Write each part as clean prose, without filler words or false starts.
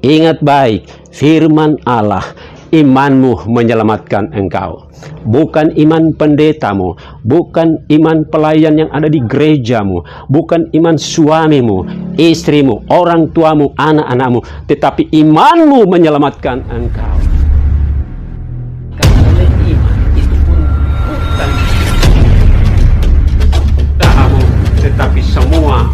Ingat baik, firman Allah, imanmu menyelamatkan engkau. Bukan iman pendetamu, bukan iman pelayan yang ada di gerejamu, bukan iman suamimu, istrimu, orang tuamu, anak-anakmu, tetapi imanmu menyelamatkan engkau. Karena iman itu pun bukan kamu, tetapi semua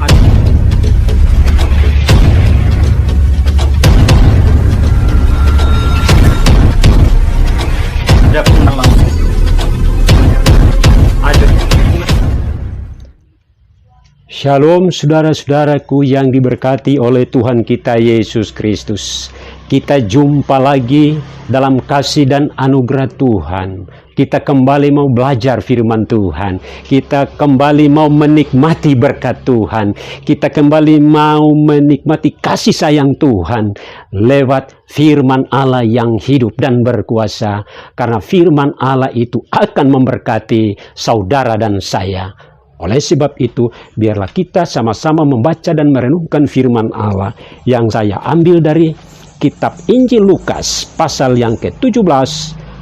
Shalom saudara-saudaraku yang diberkati oleh Tuhan kita Yesus Kristus. Kita jumpa lagi dalam kasih dan anugerah Tuhan. Kita kembali mau belajar firman Tuhan. Kita kembali mau menikmati berkat Tuhan. Kita kembali mau menikmati kasih sayang Tuhan lewat firman Allah yang hidup dan berkuasa. Karena firman Allah itu akan memberkati saudara dan saya. Oleh sebab itu, biarlah kita sama-sama membaca dan merenungkan firman Allah yang saya ambil dari kitab Injil Lukas pasal yang ke-17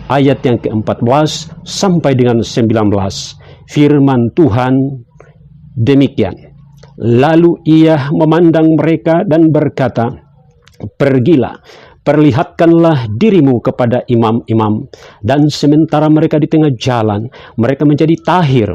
ayat yang ke-14 sampai dengan 19. Firman Tuhan demikian. Lalu ia memandang mereka dan berkata, "Pergilah, perlihatkanlah dirimu kepada imam-imam." Dan sementara mereka di tengah jalan, mereka menjadi tahir.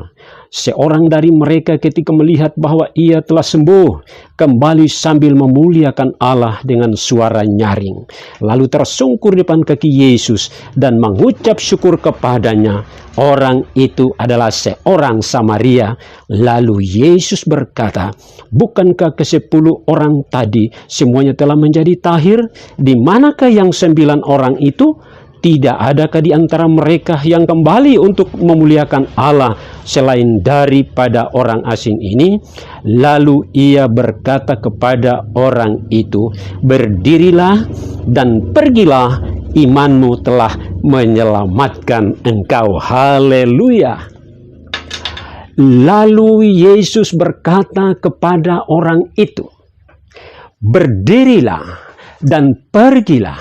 Seorang dari mereka ketika melihat bahwa ia telah sembuh, kembali sambil memuliakan Allah dengan suara nyaring. Lalu tersungkur di depan kaki Yesus dan mengucap syukur kepadanya. Orang itu adalah seorang Samaria. Lalu Yesus berkata, "Bukankah ke-10 orang tadi semuanya telah menjadi tahir? Di manakah yang 9 orang itu? Tidak adakah di antara mereka yang kembali untuk memuliakan Allah selain daripada orang asing ini?" Lalu ia berkata kepada orang itu, "Berdirilah dan pergilah, imanmu telah menyelamatkan engkau." Haleluya. Lalu Yesus berkata kepada orang itu, "Berdirilah dan pergilah,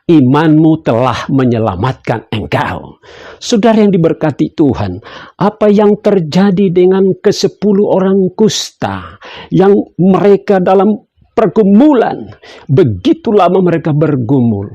imanmu telah menyelamatkan engkau." Saudara yang diberkati Tuhan, apa yang terjadi dengan ke-10 orang kusta yang mereka dalam pergumulan, begitu lama mereka bergumul,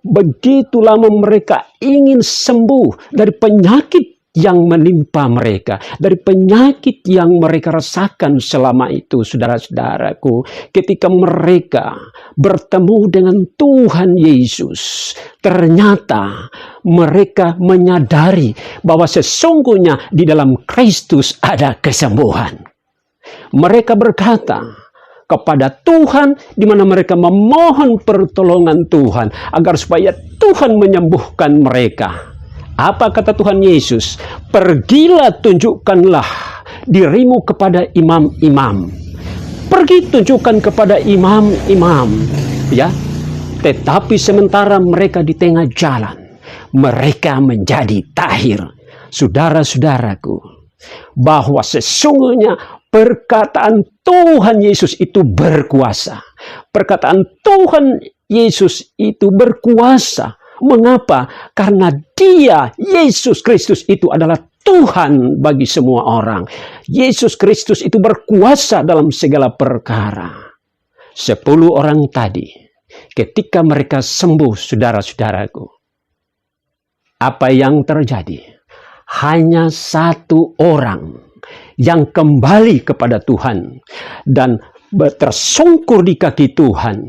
begitu lama mereka ingin sembuh dari penyakit yang menimpa mereka, dari penyakit yang mereka rasakan selama itu. Saudara-saudaraku, ketika mereka bertemu dengan Tuhan Yesus, ternyata mereka menyadari bahwa sesungguhnya di dalam Kristus ada kesembuhan. Mereka berkata kepada Tuhan, di mana mereka memohon pertolongan Tuhan agar supaya Tuhan menyembuhkan mereka. Apa kata Tuhan Yesus? "Pergilah, tunjukkanlah dirimu kepada imam-imam." Pergi tunjukkan kepada imam-imam, ya. Tetapi sementara mereka di tengah jalan, mereka menjadi tahir. Saudara-saudaraku, bahwa sesungguhnya perkataan Tuhan Yesus itu berkuasa. Perkataan Tuhan Yesus itu berkuasa. Mengapa? Karena Dia, Yesus Kristus itu adalah Tuhan bagi semua orang. Yesus Kristus itu berkuasa dalam segala perkara. 10 orang tadi, ketika mereka sembuh, saudara-saudaraku, apa yang terjadi? Hanya 1 orang yang kembali kepada Tuhan dan tersungkur di kaki Tuhan,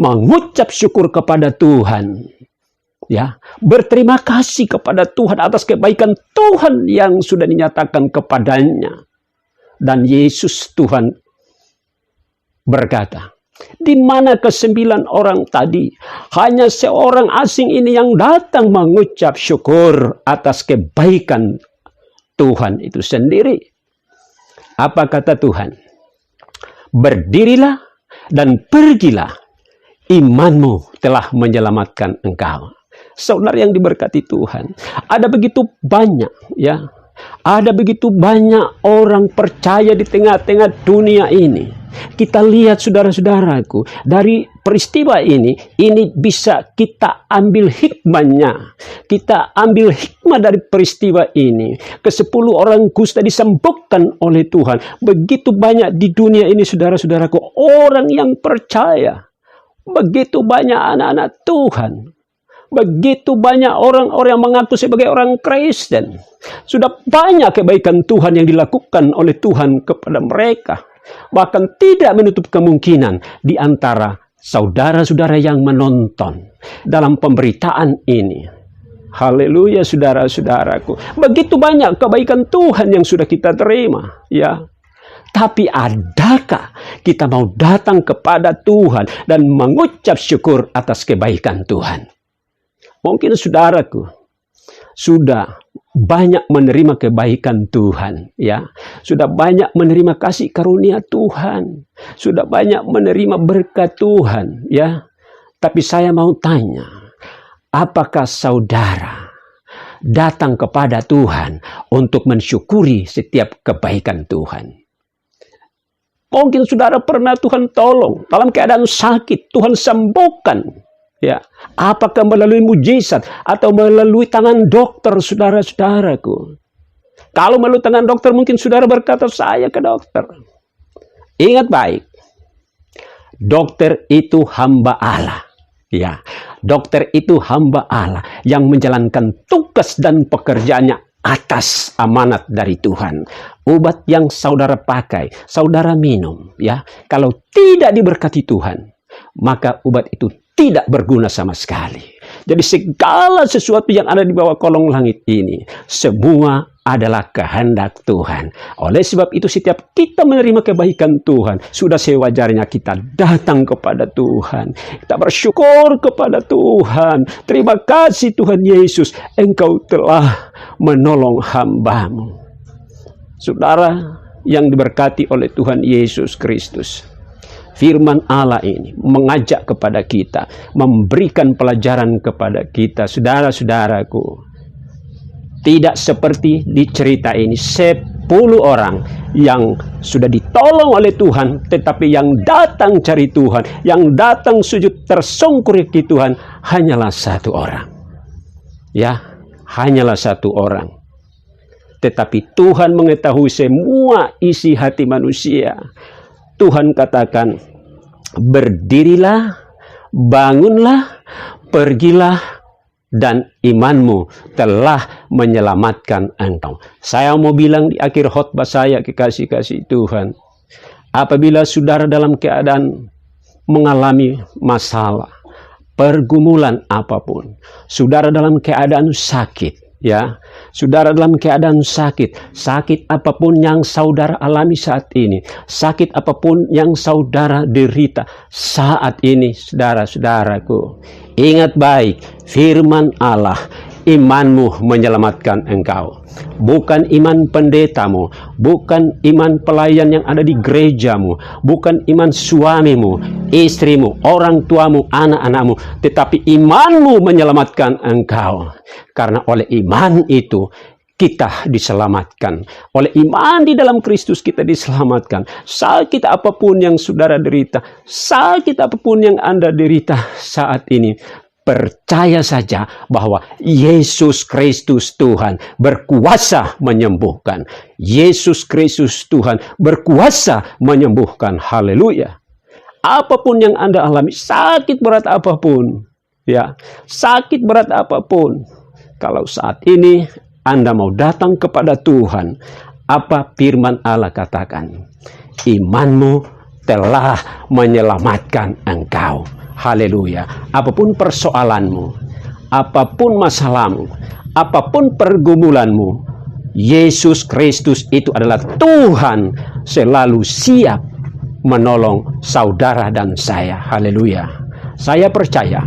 mengucap syukur kepada Tuhan, ya, berterima kasih kepada Tuhan atas kebaikan Tuhan yang sudah dinyatakan kepadanya. Dan Yesus Tuhan berkata, "Di mana ke-9 orang tadi? Hanya seorang asing ini yang datang mengucap syukur atas kebaikan Tuhan itu sendiri." Apa kata Tuhan? "Berdirilah dan pergilah, imanmu telah menyelamatkan engkau." Saudara yang diberkati Tuhan, ada begitu banyak, ya, ada begitu banyak orang percaya di tengah-tengah dunia ini. Kita lihat, saudara-saudaraku, dari peristiwa ini bisa kita ambil hikmahnya. Kita ambil hikmah dari peristiwa ini. Ke-10 orang kusta disembuhkan oleh Tuhan. Begitu banyak di dunia ini, saudara-saudaraku, orang yang percaya. Begitu banyak anak-anak Tuhan. Begitu banyak orang-orang yang mengaku sebagai orang Kristen. Sudah banyak kebaikan Tuhan yang dilakukan oleh Tuhan kepada mereka. Bahkan tidak menutup kemungkinan di antara saudara-saudara yang menonton dalam pemberitaan ini. Haleluya, saudara-saudaraku. Begitu banyak kebaikan Tuhan yang sudah kita terima, ya. Tapi adakah kita mau datang kepada Tuhan dan mengucap syukur atas kebaikan Tuhan? Mungkin saudaraku sudah banyak menerima kebaikan Tuhan, ya. Sudah banyak menerima kasih karunia Tuhan. Sudah banyak menerima berkat Tuhan, ya. Tapi saya mau tanya, apakah saudara datang kepada Tuhan untuk mensyukuri setiap kebaikan Tuhan? Mungkin saudara pernah Tuhan tolong dalam keadaan sakit, Tuhan sembuhkan. Ya, apakah melalui mujizat atau melalui tangan dokter, saudara-saudaraku? Kalau melalui tangan dokter, mungkin saudara berkata, saya ke dokter. Ingat baik, dokter itu hamba Allah. Ya, dokter itu hamba Allah yang menjalankan tugas dan pekerjaannya atas amanat dari Tuhan. Obat yang saudara pakai, saudara minum, ya, kalau tidak diberkati Tuhan, maka obat itu tidak berguna sama sekali. Jadi segala sesuatu yang ada di bawah kolong langit ini, semua adalah kehendak Tuhan. Oleh sebab itu setiap kita menerima kebaikan Tuhan, sudah sewajarnya kita datang kepada Tuhan. Kita bersyukur kepada Tuhan. Terima kasih Tuhan Yesus, Engkau telah menolong hamba-Mu. Saudara yang diberkati oleh Tuhan Yesus Kristus, firman Allah ini mengajak kepada kita, memberikan pelajaran kepada kita, saudara-saudaraku. Tidak seperti di cerita ini, 10 orang yang sudah ditolong oleh Tuhan, tetapi yang datang cari Tuhan, yang datang sujud tersungkur ke Tuhan, hanyalah 1 orang. Ya, hanyalah 1 orang. Tetapi Tuhan mengetahui semua isi hati manusia. Tuhan katakan, berdirilah, bangunlah, pergilah, dan imanmu telah menyelamatkan engkau. Saya mau bilang di akhir khotbah saya, kekasih-kasih Tuhan, apabila saudara dalam keadaan mengalami masalah, pergumulan apapun, saudara dalam keadaan sakit, ya, saudara dalam keadaan sakit apapun yang saudara alami saat ini, sakit apapun yang saudara derita saat ini, saudara-saudaraku, ingat baik firman Allah, imanmu menyelamatkan engkau. Bukan iman pendetamu, bukan iman pelayan yang ada di gerejamu, bukan iman suamimu, istrimu, orang tuamu, anak-anakmu, tetapi imanmu menyelamatkan engkau. Karena oleh iman itu kita diselamatkan. Oleh iman di dalam Kristus kita diselamatkan. Sakit apapun yang saudara derita, sakit apapun yang Anda derita saat ini, percaya saja bahwa Yesus Kristus Tuhan berkuasa menyembuhkan. Yesus Kristus Tuhan berkuasa menyembuhkan. Haleluya. Apapun yang Anda alami, sakit berat apapun, ya, sakit berat apapun, kalau saat ini Anda mau datang kepada Tuhan, apa firman Allah katakan? Imanmu telah menyelamatkan engkau. Haleluya. Apapun persoalanmu, apapun masalahmu, apapun pergumulanmu, Yesus Kristus itu adalah Tuhan, selalu siap menolong saudara dan saya. Haleluya. Saya percaya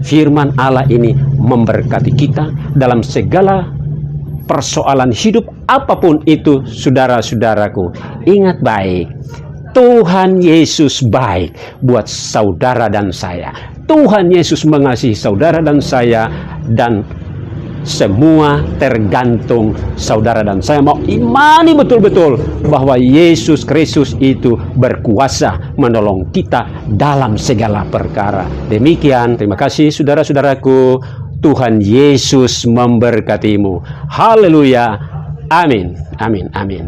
firman Allah ini memberkati kita dalam segala persoalan hidup apapun itu, saudara-saudaraku. Ingat baik, Tuhan Yesus baik buat saudara dan saya. Tuhan Yesus mengasihi saudara dan saya, dan Semua tergantung saudara dan saya mau imani betul-betul bahwa Yesus Kristus itu berkuasa menolong kita dalam segala perkara. Demikian, terima kasih saudara-saudaraku. Tuhan Yesus memberkatimu. Haleluya. Amin. Amin. Amin.